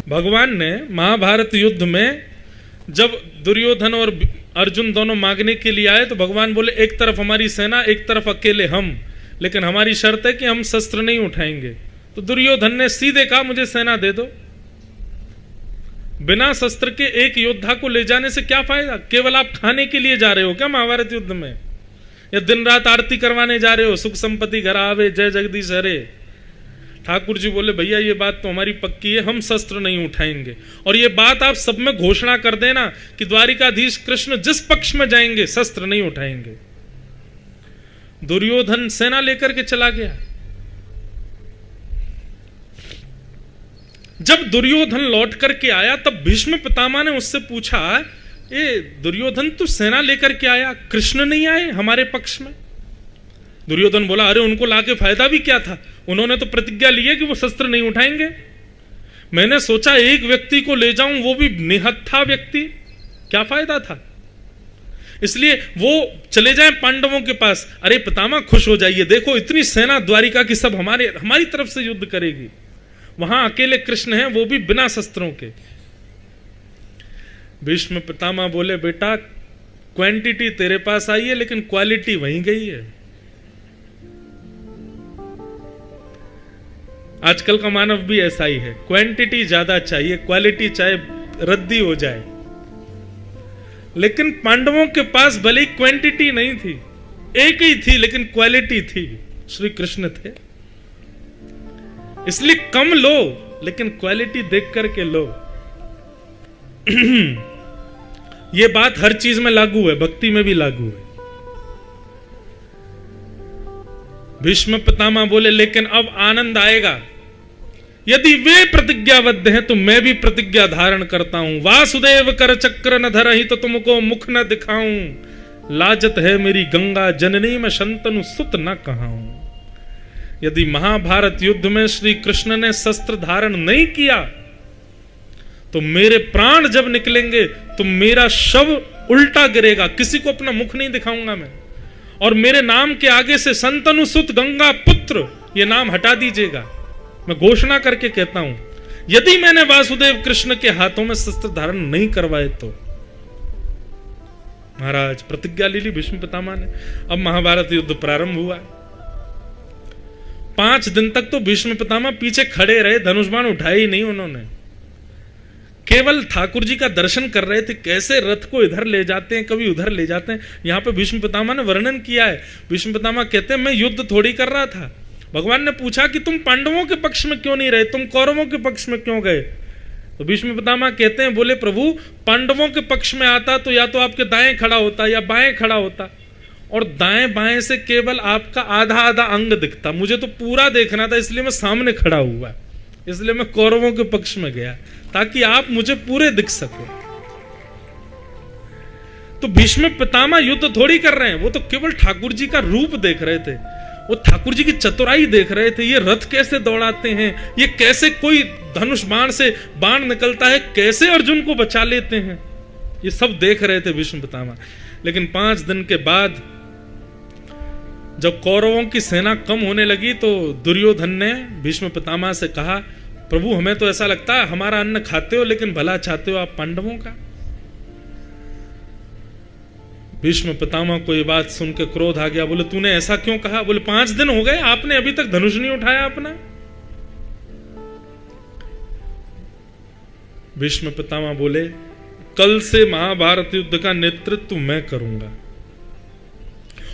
भगवान ने महाभारत युद्ध में जब दुर्योधन और अर्जुन दोनों मांगने के लिए आए तो भगवान बोले एक तरफ हमारी सेना, एक तरफ अकेले हम, लेकिन हमारी शर्त है कि हम शस्त्र नहीं उठाएंगे। तो दुर्योधन ने सीधे कहा मुझे सेना दे दो। बिना शस्त्र के एक योद्धा को ले जाने से क्या फायदा? केवल आप खाने के लिए जा रहे हो क्या महाभारत युद्ध में, या दिन रात आरती करवाने जा रहे हो, सुख संपत्ति घर आवे जय जगदीश हरे। ठाकुर जी बोले भैया ये बात तो हमारी पक्की है, हम शस्त्र नहीं उठाएंगे। और ये बात आप सब में घोषणा कर देना कि द्वारिकाधीश कृष्ण जिस पक्ष में जाएंगे शस्त्र नहीं उठाएंगे। दुर्योधन सेना लेकर के चला गया। जब दुर्योधन लौट करके आया तब भीष्म पितामह ने उससे पूछा, ए दुर्योधन तू सेना लेकर के आया, कृष्ण नहीं आए हमारे पक्ष में? दुर्योधन बोला अरे उनको लाके फायदा भी क्या था, उन्होंने तो प्रतिज्ञा ली है कि वो शस्त्र नहीं उठाएंगे। मैंने सोचा एक व्यक्ति को ले जाऊं, वो भी निहत्था व्यक्ति, क्या फायदा था? इसलिए वो चले जाएं पांडवों के पास। अरे पितामह खुश हो जाइए, देखो इतनी सेना द्वारिका की सब हमारी तरफ से युद्ध करेगी, वहां अकेले कृष्ण हैं, वो भी बिना शस्त्रों के। भीष्म पितामह बोले बेटा क्वांटिटी तेरे पास आई है लेकिन क्वालिटी वहीं गई है। आजकल का मानव भी ऐसा ही है, क्वांटिटी ज्यादा चाहिए, क्वालिटी चाहे रद्दी हो जाए। लेकिन पांडवों के पास भले ही क्वांटिटी नहीं थी, एक ही थी, लेकिन क्वालिटी थी, श्री कृष्ण थे। इसलिए कम लो लेकिन क्वालिटी देख करके लो। यह बात हर चीज में लागू है, भक्ति में भी लागू है। भीष्म पितामह बोले लेकिन अब आनंद आएगा, यदि वे प्रतिज्ञाबद्ध हैं तो मैं भी प्रतिज्ञा धारण करता हूं। वासुदेव कर चक्र न धरहि तो तुमको मुख न दिखाऊं, लाजत है मेरी गंगा जननी में शंतनु सुत न कहाऊं। यदि महाभारत युद्ध में श्री कृष्ण ने शस्त्र धारण नहीं किया तो मेरे प्राण जब निकलेंगे तो मेरा शव उल्टा गिरेगा, किसी को अपना मुख नहीं दिखाऊंगा मैं। और मेरे नाम के आगे से शंतनु सुत गंगा पुत्र ये नाम हटा दीजिएगा। मैं घोषणा करके कहता हूं यदि मैंने वासुदेव कृष्ण के हाथों में शस्त्र धारण नहीं करवाए तो। महाराज प्रतिज्ञा ले ली भीष्म पितामह ने। अब महाभारत युद्ध प्रारंभ हुआ। 5 दिन तक तो भीष्म पितामह पीछे खड़े रहे, धनुष बाण उठाए ही नहीं उन्होंने, केवल ठाकुर जी का दर्शन कर रहे थे, कैसे रथ को इधर ले जाते हैं कभी उधर ले जाते हैं। यहां पे भीष्म पितामह ने वर्णन किया है। भीष्म पितामह कहते हैं मैं युद्ध थोड़ी कर रहा था। भगवान ने पूछा कि तुम पांडवों के पक्ष में क्यों नहीं रहे, तुम कौरवों के पक्ष में क्यों गए? तो भीष्म पितामह कहते हैं बोले प्रभु पांडवों के पक्ष में आता तो या तो आपके दाएं खड़ा होता या बाएं खड़ा होता, और दाएं बाएं से केवल आपका आधा आधा अंग दिखता, मुझे तो पूरा देखना था, इसलिए मैं सामने खड़ा हुआ, इसलिए मैं कौरवों के पक्ष में गया ताकि आप मुझे पूरे दिख सको। तो भीष्म पितामह युद्ध थोड़ी कर रहे हैं, वो तो केवल ठाकुर जी का रूप देख रहे थे, वो ठाकुर जी की चतुराई देख रहे थे। ये रथ कैसे दौड़ाते हैं, ये कैसे कोई धनुष बाण से बाण निकलता है, कैसे अर्जुन को बचा लेते हैं, ये सब देख रहे थे भीष्म पितामह। लेकिन 5 दिन के बाद जब कौरवों की सेना कम होने लगी तो दुर्योधन ने भीष्म पितामह से कहा प्रभु हमें तो ऐसा लगता है हमारा अन्न खाते हो लेकिन भला चाहते हो आप पांडवों का। भीष्म पितामह को ये बात सुन के क्रोध आ गया। बोले तूने ऐसा क्यों कहा? बोले 5 दिन हो गए आपने अभी तक धनुष नहीं उठाया अपना। भीष्म पितामह बोले कल से महाभारत युद्ध का नेतृत्व मैं करूंगा।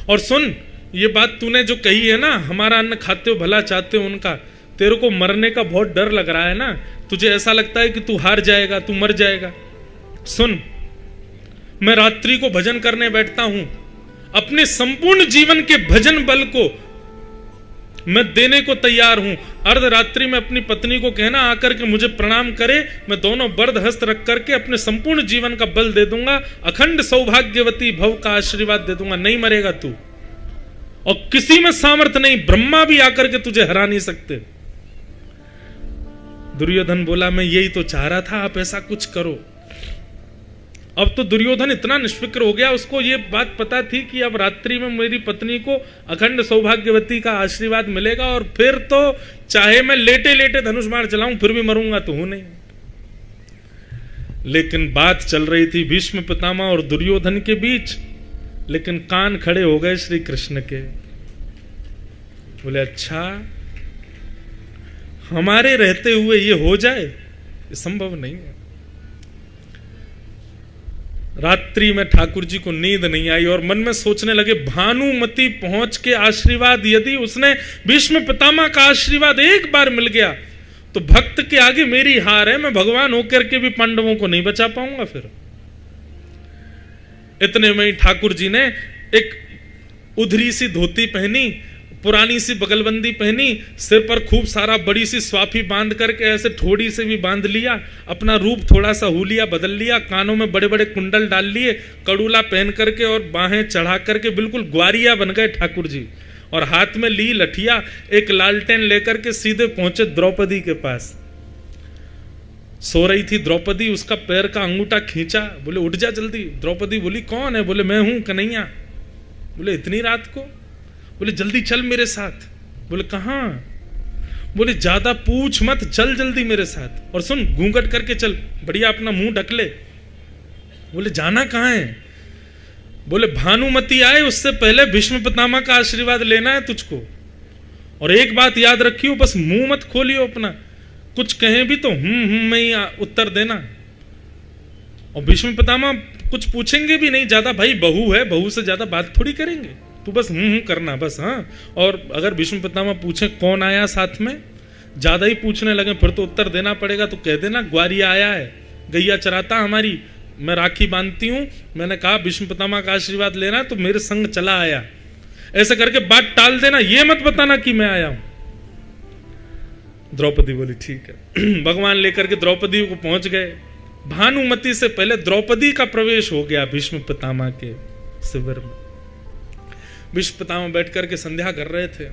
और सुन ये बात तूने जो कही है ना, हमारा अन्न खाते हो भला चाहते हो उनका, तेरे को मरने का बहुत डर लग रहा है ना, तुझे ऐसा लगता है कि तू हार जाएगा, तू मर जाएगा। सुन मैं रात्रि को भजन करने बैठता हूं, अपने संपूर्ण जीवन के भजन बल को मैं देने को तैयार हूं। अर्धरात्रि में अपनी पत्नी को कहना आकर के मुझे प्रणाम करे, मैं दोनों बर्द हस्त रख करके अपने संपूर्ण जीवन का बल दे दूंगा, अखंड सौभाग्यवती भव का आशीर्वाद दे दूंगा, नहीं मरेगा तू, और किसी में सामर्थ्य नहीं, ब्रह्मा भी आकर के तुझे हरा नहीं सकते। दुर्योधन बोला मैं यही तो चाह रहा था, आप ऐसा कुछ करो। अब तो दुर्योधन इतना निष्फिक्र हो गया, उसको ये बात पता थी कि अब रात्रि में मेरी पत्नी को अखंड सौभाग्यवती का आशीर्वाद मिलेगा, और फिर तो चाहे मैं लेटे लेटे धनुष बाण चलाऊं फिर भी मरूंगा तो हूं नहीं। लेकिन बात चल रही थी भीष्म पितामह और दुर्योधन के बीच, लेकिन कान खड़े हो गए श्री कृष्ण के। बोले अच्छा, हमारे रहते हुए ये हो जाए, ये संभव नहीं है। रात्रि में ठाकुर जी को नींद नहीं आई और मन में सोचने लगे, भानुमति पहुंच के आशीर्वाद, यदि उसने भीष्म पितामह का आशीर्वाद एक बार मिल गया तो भक्त के आगे मेरी हार है, मैं भगवान होकर के भी पांडवों को नहीं बचा पाऊंगा। फिर इतने में ही ठाकुर जी ने एक उधरी सी धोती पहनी, पुरानी सी बगलबंदी पहनी, सिर पर खूब सारा बड़ी सी स्वाफी बांध करके ऐसे ठोड़ी से भी बांध लिया, अपना रूप थोड़ा सा हुलिया बदल लिया, कानों में बड़े बड़े कुंडल डाल लिए, कड़ूला पहन करके और बाहें चढ़ा करके बिल्कुल ग्वारिया बन गए ठाकुर जी। और हाथ में ली लठिया, एक लालटेन लेकर के सीधे पहुंचे द्रौपदी के पास। सो रही थी द्रौपदी, उसका पैर का अंगूठा खींचा, बोले उठ जा जल्दी। द्रौपदी बोली कौन है? बोले मैं हूं कन्हैया। बोले इतनी रात को? बोले जल्दी चल मेरे साथ। बोले कहां? बोले ज्यादा पूछ मत, चल जल्दी मेरे साथ, और सुन घूंघट करके चल, बढ़िया अपना मुंह ढक ले। बोले जाना कहां है? बोले भानुमति आए उससे पहले भीष्म पितामह का आशीर्वाद लेना है तुझको, और एक बात याद रखियो, बस मुंह मत खोलियो अपना, कुछ कहें भी तो में ही उत्तर देना। और भीष्म पितामह कुछ पूछेंगे भी नहीं ज्यादा, भाई बहू है, बहू से ज्यादा बात थोड़ी करेंगे, तू बस करना बस। हाँ, और अगर भीष्म पितामह पूछे कौन आया साथ में, ज्यादा ही पूछने लगे फिर तो उत्तर देना पड़ेगा, तो कह देना ग्वारिया आया है, गैया चराता हमारी, मैं राखी बांधती हूं, मैंने कहा भीष्म पितामह का आशीर्वाद लेना तो मेरे संग चला आया, ऐसे करके बात टाल देना, ये मत बताना कि मैं आया हूं। द्रौपदी बोली ठीक है। भगवान लेकर के द्रौपदी को पहुंच गए। भानुमति से पहले द्रौपदी का प्रवेश हो गया भीष्म पितामह के शिविर में। भीष्म पितामह बैठ करके संध्या कर रहे थे,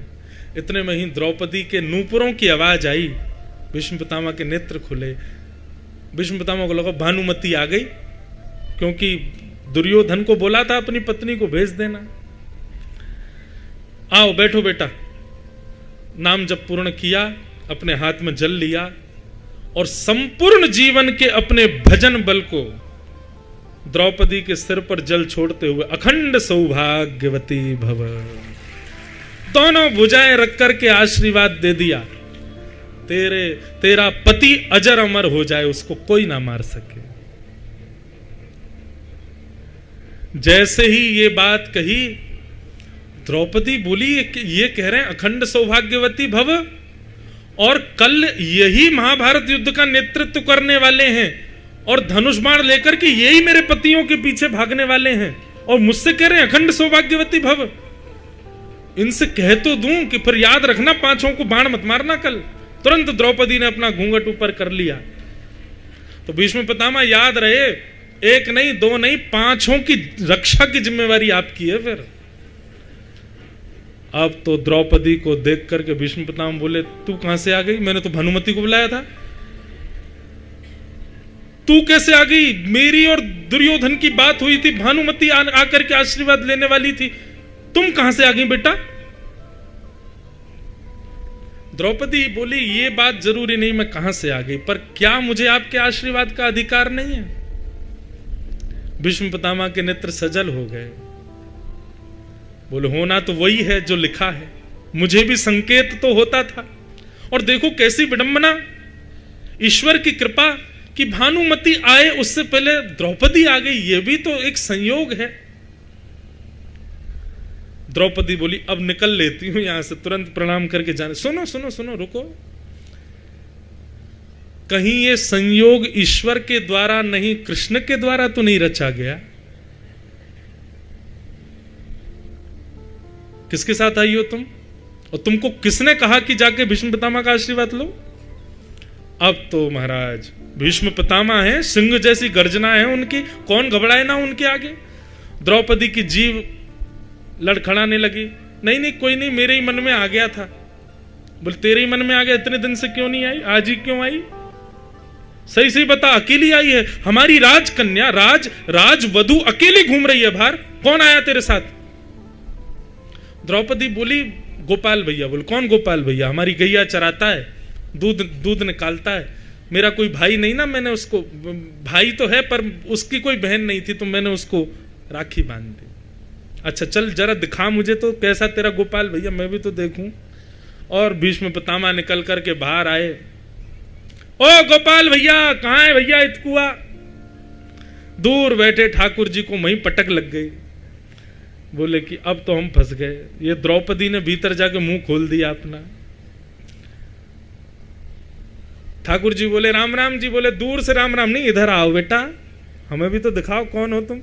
इतने में ही द्रौपदी के नूपुरों की आवाज आई, भीष्म पितामह के नेत्र खुले। भीष्म पितामह को लगा भानुमति आ गई, क्योंकि दुर्योधन को बोला था अपनी पत्नी को भेज देना। आओ बैठो बेटा। नाम जब पूर्ण किया, अपने हाथ में जल लिया और संपूर्ण जीवन के अपने भजन बल को द्रौपदी के सिर पर जल छोड़ते हुए अखंड सौभाग्यवती भव, दोनों भुजाएं रख करके आशीर्वाद दे दिया, तेरा पति अजर अमर हो जाए, उसको कोई ना मार सके। जैसे ही ये बात कही, द्रौपदी बोली ये कह रहे हैं अखंड सौभाग्यवती भव, और कल यही महाभारत युद्ध का नेतृत्व करने वाले हैं और धनुष बाण लेकर के यही मेरे पतियों के पीछे भागने वाले हैं, और मुझसे कह रहे हैं अखंड सौभाग्यवती भव। इनसे कह तो दूं कि फिर याद रखना पांचों को बाण मत मारना कल। तुरंत द्रौपदी ने अपना घूंघट ऊपर कर लिया। तो भीष्म पितामह याद रहे, एक नहीं दो नहीं, पांचों की रक्षा की जिम्मेवारी आपकी है। फिर अब तो द्रौपदी को देख करके भीष्म पितामह बोले तू कहां से आ गई? मैंने तो भानुमति को बुलाया था, तू कैसे आ गई? मेरी और दुर्योधन की बात हुई थी, भानुमति आकर के आशीर्वाद लेने वाली थी, तुम कहां से आ गई बेटा? द्रौपदी बोली ये बात जरूरी नहीं मैं कहां से आ गई, पर क्या मुझे आपके आशीर्वाद का अधिकार नहीं है? भीष्म पितामह के नेत्र सजल हो गए। बोले होना तो वही है जो लिखा है, मुझे भी संकेत तो होता था। और देखो कैसी विडंबना, ईश्वर की कृपा कि भानुमति आए उससे पहले द्रौपदी आ गई, ये भी तो एक संयोग है। द्रौपदी बोली अब निकल लेती हूं यहां से, तुरंत प्रणाम करके जाने। सुनो सुनो सुनो, रुको, कहीं ये संयोग ईश्वर के द्वारा नहीं, कृष्ण के द्वारा तो नहीं रचा गया? किसके साथ आई हो तुम, और तुमको किसने कहा कि जाके भीष्म पितामह का आशीर्वाद लो? अब तो महाराज भीष्म पितामह हैं, सिंह जैसी गर्जना है उनकी, कौन घबराए ना उनके आगे। द्रौपदी की जीव लड़खड़ाने लगी, नहीं नहीं कोई नहीं, मेरे ही मन में आ गया था। बोले तेरे ही मन में आ गया, इतने दिन से क्यों नहीं आई, आज ही क्यों आई? सही सही बता, अकेली आई है? हमारी राजकन्या राजवधु अकेली घूम रही है बाहर, कौन आया तेरे साथ? द्रौपदी बोली गोपाल भैया। बोले कौन गोपाल भैया? हमारी गैया चराता है, दूध निकालता है, मेरा कोई भाई नहीं ना, मैंने उसको, भाई तो है पर उसकी कोई बहन नहीं थी, तो मैंने उसको राखी बांध दी। अच्छा चल जरा दिखा मुझे तो कैसा तेरा गोपाल भैया, मैं भी तो देखूं। और भीष्म पितामह निकल करके बाहर आए। ओ गोपाल भैया कहाँ है भैया इतकुआ? दूर बैठे ठाकुर जी को वहीं पटक लग गई। बोले कि अब तो हम फंस गए, ये द्रौपदी ने भीतर जाके मुंह खोल दिया अपना। ठाकुर जी बोले राम राम जी। बोले दूर से राम राम नहीं, इधर आओ बेटा, हमें भी तो दिखाओ कौन हो तुम।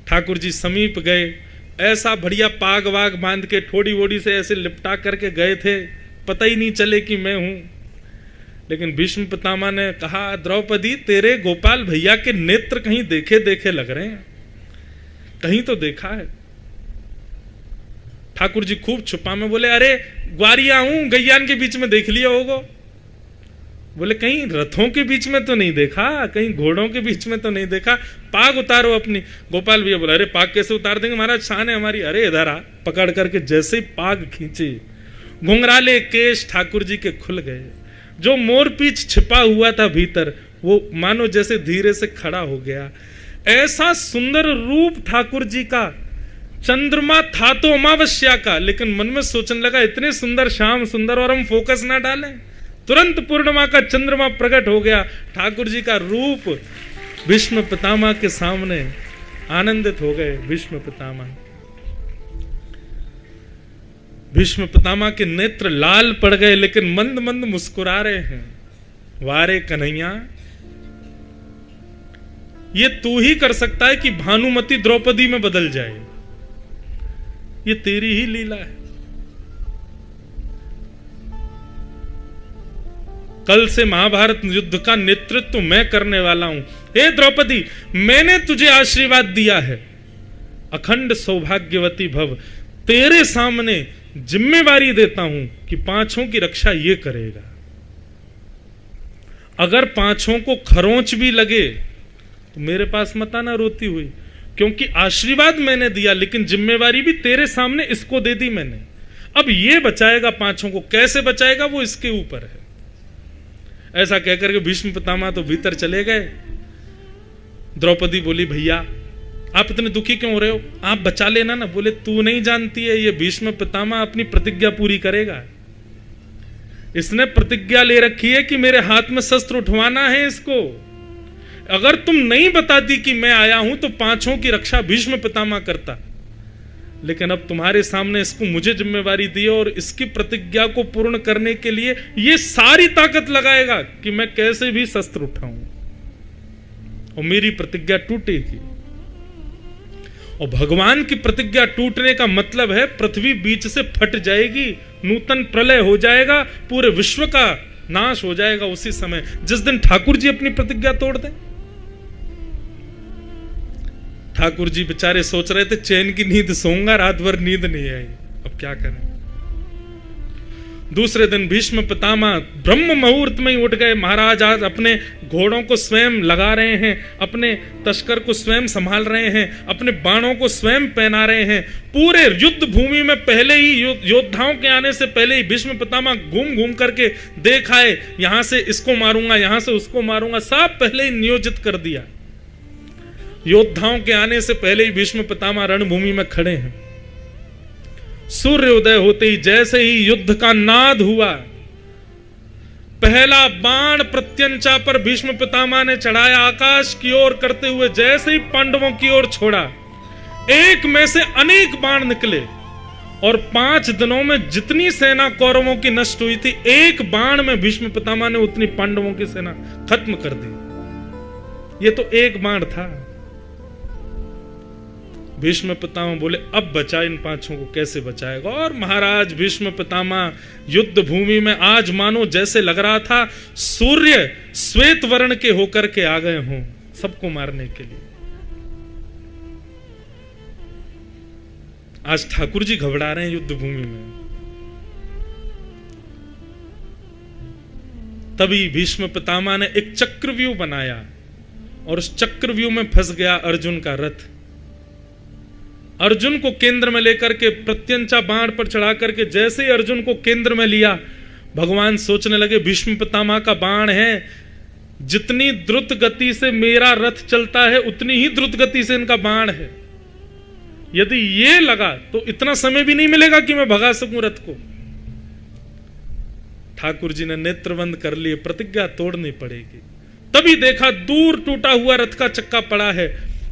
ठाकुर जी समीप गए, ऐसा बढ़िया पाग वाग बांध के ठोड़ी वोड़ी से ऐसे लिपटा करके गए थे, पता ही नहीं चले कि मैं हूं। लेकिन भीष्म पितामह ने कहा द्रौपदी तेरे गोपाल भैया के नेत्र कहीं देखे देखे लग रहे हैं, कहीं तो देखा है। ठाकुर जी खूब छुपा में बोले अरे ग्वारिया हूं, गैयान के बीच में देख लिया होगा। बोले कहीं रथों के बीच में तो नहीं देखा, कहीं घोड़ों के बीच में तो नहीं देखा, पाग उतारो अपनी। गोपाल भैया बोला अरे पाग कैसे उतार देंगे महाराज, शान है हमारी। अरे इधर आ, पकड़ करके जैसे ही पाग खींचे, घुंघराले केश ठाकुर जी के खुल गए। जो मोरपीछ छिपा हुआ था भीतर, वो मानो जैसे धीरे से खड़ा हो गया। ऐसा सुंदर रूप ठाकुर जी का। चंद्रमा था तो अमावस्या का, लेकिन मन में सोचने लगा इतने सुंदर श्याम सुंदर और हम फोकस ना डालें। तुरंत पूर्णिमा का चंद्रमा प्रकट हो गया। ठाकुर जी का रूप भीष्म पितामह के सामने आनंदित हो गए। भीष्म पितामह के नेत्र लाल पड़ गए, लेकिन मंद मंद मुस्कुरा रहे हैं। वारे कन्हैया, ये तू ही कर सकता है कि भानुमति द्रौपदी में बदल जाए, ये तेरी ही लीला है। कल से महाभारत युद्ध का नेतृत्व मैं करने वाला हूं। हे द्रौपदी, मैंने तुझे आशीर्वाद दिया है, अखंड सौभाग्यवती भव। तेरे सामने जिम्मेवारी देता हूं कि पांचों की रक्षा ये करेगा। अगर पांचों को खरोंच भी लगे तो मेरे पास मत आना रोती हुई, क्योंकि आशीर्वाद मैंने दिया, लेकिन जिम्मेवारी भी तेरे सामने इसको दे दी मैंने। अब ये बचाएगा पांचों को, कैसे बचाएगा वो इसके ऊपर है। ऐसा कहकर के भीष्म पितामह तो भीतर चले गए। द्रौपदी बोली भैया आप इतने दुखी क्यों हो रहे हो, आप बचा लेना ना। बोले तू नहीं जानती है, ये भीष्म पितामह अपनी प्रतिज्ञा पूरी करेगा। इसने प्रतिज्ञा ले रखी है कि मेरे हाथ में शस्त्र उठवाना है इसको। अगर तुम नहीं बताती कि मैं आया हूं तो पांचों की रक्षा भीष्म पितामह करता, लेकिन अब तुम्हारे सामने इसको मुझे जिम्मेवारी दी और इसकी प्रतिज्ञा को पूर्ण करने के लिए ये सारी ताकत लगाएगा कि मैं कैसे भी शस्त्र उठाऊं और मेरी प्रतिज्ञा टूटेगी। और भगवान की प्रतिज्ञा टूटने का मतलब है पृथ्वी बीच से फट जाएगी, नूतन प्रलय हो जाएगा, पूरे विश्व का नाश हो जाएगा उसी समय जिस दिन ठाकुर जी अपनी प्रतिज्ञा तोड़ दें। ठाकुर जी बेचारे सोच रहे थे चैन की नींद सोऊंगा, रात भर नींद नहीं आई, अब क्या करें। दूसरे दिन भीष्म पितामह ब्रह्म मुहूर्त में ही उठ गए। महाराज आज अपने घोड़ों को स्वयं लगा रहे हैं, अपने तस्कर को स्वयं संभाल रहे हैं, अपने बाणों को स्वयं पहना रहे हैं। पूरे युद्ध भूमि में पहले ही योद्धाओं के आने से पहले ही भीष्म पितामह घूम घूम करके देख आए, यहां से इसको मारूंगा, यहां से उसको मारूंगा, सब पहले ही नियोजित कर दिया। योद्धाओं के आने से पहले ही भीष्म पितामह रणभूमि में खड़े हैं। सूर्योदय होते ही जैसे ही युद्ध का नाद हुआ, पहला बाण प्रत्यंचा पर भीष्म पितामह ने चढ़ाया, आकाश की ओर करते हुए जैसे ही पांडवों की ओर छोड़ा, एक में से अनेक बाण निकले और 5 दिनों में जितनी सेना कौरवों की नष्ट हुई थी, एक बाण में भीष्म पितामह ने उतनी पांडवों की सेना खत्म कर दी। ये तो एक बाण था। भीष्म पितामह बोले अब बचा इन पांचों को कैसे बचाएगा। और महाराज भीष्म पितामह युद्ध भूमि में आज मानो जैसे लग रहा था सूर्य श्वेत वर्ण के होकर के आ गए हों सबको मारने के लिए। आज ठाकुर जी घबरा रहे हैं युद्ध भूमि में। तभी भीष्म पितामह ने एक चक्रव्यूह बनाया और उस चक्रव्यूह में फंस गया अर्जुन का रथ। अर्जुन को केंद्र में लेकर के प्रत्यंचा बाण पर चढ़ा करके जैसे ही अर्जुन को केंद्र में लिया, भगवान सोचने लगे भीष्म पितामह का बाण है, जितनी द्रुत गति से मेरा रथ चलता है उतनी ही द्रुत गति से इनका बाण है। यदि ये लगा तो इतना समय भी नहीं मिलेगा कि मैं भगा सकूं रथ को। ठाकुर जी ने नेत्र बंद कर लिए, प्रतिज्ञा तोड़नी पड़ेगी। तभी देखा दूर टूटा हुआ रथ का चक्का पड़ा है,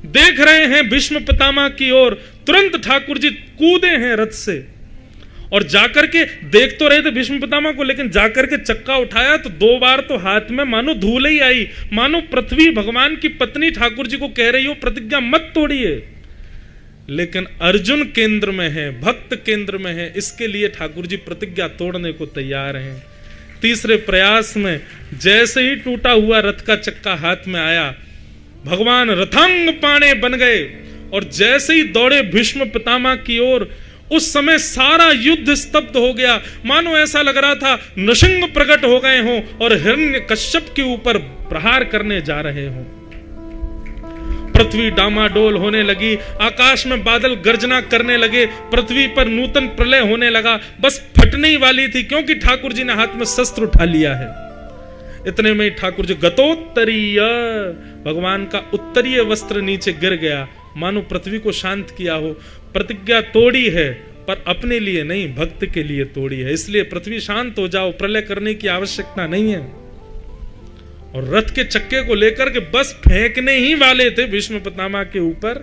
देख रहे हैं भीष्म पितामह की ओर। तुरंत ठाकुर जी कूदे हैं रथ से और जाकर के देख तो रहे थे भीष्म पितामह को, लेकिन जाकर के चक्का उठाया तो 2 बार तो हाथ में मानो धूल ही आई, मानो पृथ्वी भगवान की पत्नी ठाकुर जी को कह रही हो प्रतिज्ञा मत तोड़िए। लेकिन अर्जुन केंद्र में है, भक्त केंद्र में है, इसके लिए ठाकुर जी प्रतिज्ञा तोड़ने को तैयार हैं। तीसरे प्रयास में जैसे ही टूटा हुआ रथ का चक्का हाथ में आया, भगवान रथांग पाणे बन गए और जैसे ही दौड़े भीष्म पितामह की ओर, उस समय सारा युद्ध स्तब्ध हो गया। मानो ऐसा लग रहा था नृसिंह प्रकट हो गए हों और हिरण्यकश्यप के ऊपर प्रहार करने जा रहे हों। पृथ्वी डामाडोल होने लगी, आकाश में बादल गर्जना करने लगे, पृथ्वी पर नूतन प्रलय होने लगा, बस फटने ही वाली थी, क्योंकि ठाकुर जी ने हाथ में शस्त्र उठा लिया है। इतने में ठाकुर जी गतोत्तरीय, भगवान का उत्तरीय वस्त्र नीचे गिर गया, मानो पृथ्वी को शांत किया हो। प्रतिज्ञा तोड़ी है पर अपने लिए नहीं, भक्त के लिए तोड़ी है, इसलिए पृथ्वी शांत हो जाओ, प्रलय करने की आवश्यकता नहीं है। और रथ के चक्के को लेकर के बस फेंकने ही वाले थे भीष्म पितामह के ऊपर।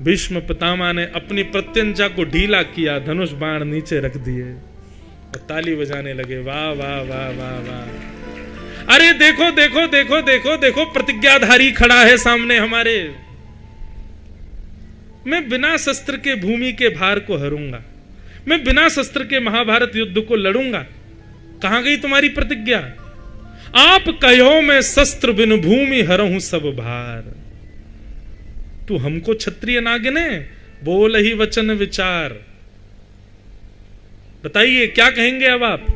भीष्म पितामह ने अपनी प्रत्यंचा को ढीला किया, धनुष बाण नीचे रख दिए और ताली बजाने लगे, वाह वाह वाह वाह वाह। अरे देखो देखो देखो देखो देखो, प्रतिज्ञाधारी खड़ा है सामने हमारे। मैं बिना शस्त्र के भूमि के भार को हरूंगा, मैं बिना शस्त्र के महाभारत युद्ध को लड़ूंगा। कहां गई तुम्हारी प्रतिज्ञा? आप कहो मैं शस्त्र बिन भूमि हरहूं सब भार। तू हमको क्षत्रिय नागिने, बोल ही वचन विचार। बताइए क्या कहेंगे अब आप?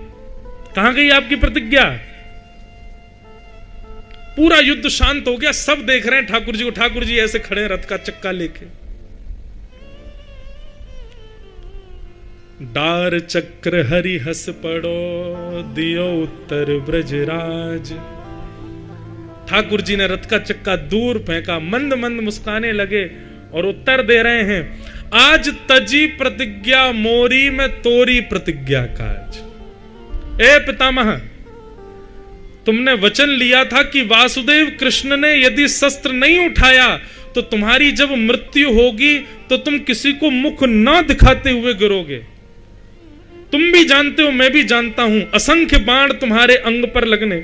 कहां गई आपकी प्रतिज्ञा? पूरा युद्ध शांत हो गया, सब देख रहे हैं ठाकुर जी को। ठाकुर जी ऐसे खड़े रथ का चक्का लेके। डार चक्र हरि हस पड़ो, दियो उत्तर ब्रजराज। ठाकुर जी ने रथ का चक्का दूर फेंका, मंद मंद मुस्काने लगे और उत्तर दे रहे हैं, आज तजी प्रतिज्ञा मोरी में तोरी प्रतिज्ञा काज। ए पितामह, तुमने वचन लिया था कि वासुदेव कृष्ण ने यदि शस्त्र नहीं उठाया तो तुम्हारी जब मृत्यु होगी तो तुम किसी को मुख न दिखाते हुए गिरोगे। तुम भी जानते हो, मैं भी जानता हूं, असंख्य बाण तुम्हारे अंग पर लगने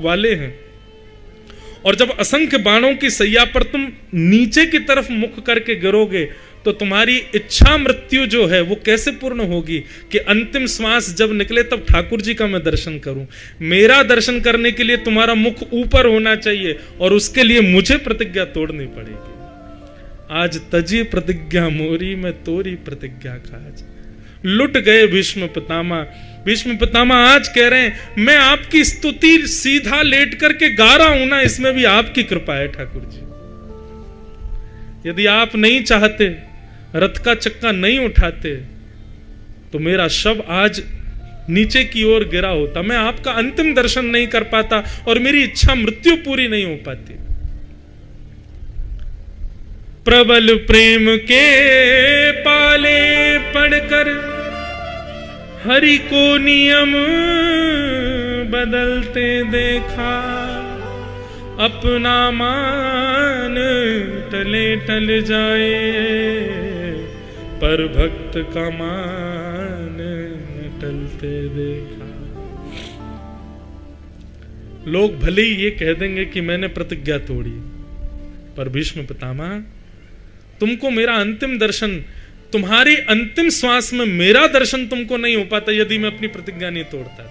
वाले हैं, और जब असंख्य बाणों की सैया पर तुम नीचे की तरफ मुख करके गिरोगे तो तुम्हारी इच्छा मृत्यु जो है वो कैसे पूर्ण होगी कि अंतिम श्वास जब निकले तब ठाकुर जी का मैं दर्शन करूं। मेरा दर्शन करने के लिए तुम्हारा मुख ऊपर होना चाहिए और उसके लिए मुझे प्रतिज्ञा तोड़नी पड़ेगी। आज तजी प्रतिज्ञा मोरी में तोरी प्रतिज्ञा काज। लुट गए भीष्म पितामह। भीष्म पितामह आज कह रहे हैं, मैं आपकी स्तुति सीधा लेट करके गा रहा हूं ना, इसमें भी आपकी कृपा है ठाकुर जी। यदि आप नहीं चाहते, रथ का चक्का नहीं उठाते, तो मेरा शव आज नीचे की ओर गिरा होता, मैं आपका अंतिम दर्शन नहीं कर पाता और मेरी इच्छा मृत्यु पूरी नहीं हो पाती। प्रबल प्रेम के पाले पढ़कर हरि को नियम बदलते देखा, अपना मान टले टल जाए पर भक्त का मान टलते देखा। लोग भले ही ये कह देंगे कि मैंने प्रतिज्ञा तोड़ी, पर भीष्म पितामह, तुमको मेरा अंतिम दर्शन, तुम्हारी अंतिम श्वास में मेरा दर्शन तुमको नहीं हो पाता यदि मैं अपनी प्रतिज्ञा नहीं तोड़ता।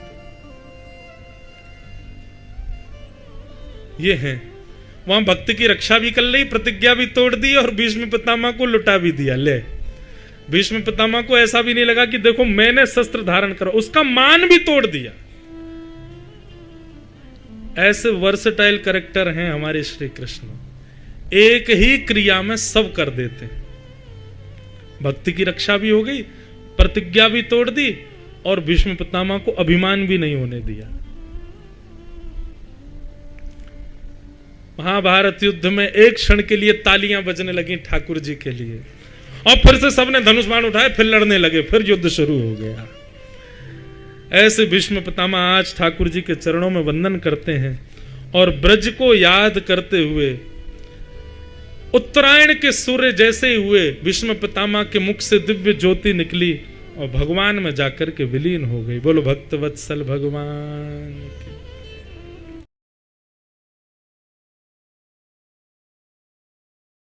ये है, वहां भक्त की रक्षा भी कर ली, प्रतिज्ञा भी तोड़ दी और भीष्म पितामह को लुटा भी दिया। ले, भीष्म पितामह को ऐसा भी नहीं लगा कि देखो मैंने शस्त्र धारण करा, उसका मान भी तोड़ दिया। ऐसे वर्सेटाइल कैरेक्टर हैं हमारे श्री कृष्ण, एक ही क्रिया में सब कर देते हैं। भक्ति की रक्षा भी हो गई, प्रतिज्ञा भी तोड़ दी और भीष्म पितामह को अभिमान भी नहीं होने दिया। महाभारत युद्ध में एक क्षण के लिए तालियां बजने लगी ठाकुर जी के लिए, और फिर से सबने धनुष बाण उठाए, फिर लड़ने लगे, फिर युद्ध शुरू हो गया। ऐसे भीष्म पितामह आज ठाकुर जी के चरणों में वंदन करते हैं और ब्रज को याद करते हुए उत्तरायण के सूर्य जैसे ही हुए भीष्म पितामह के मुख से दिव्य ज्योति निकली और भगवान में जाकर के विलीन हो गई। बोलो भक्त वत्सल भगवान की।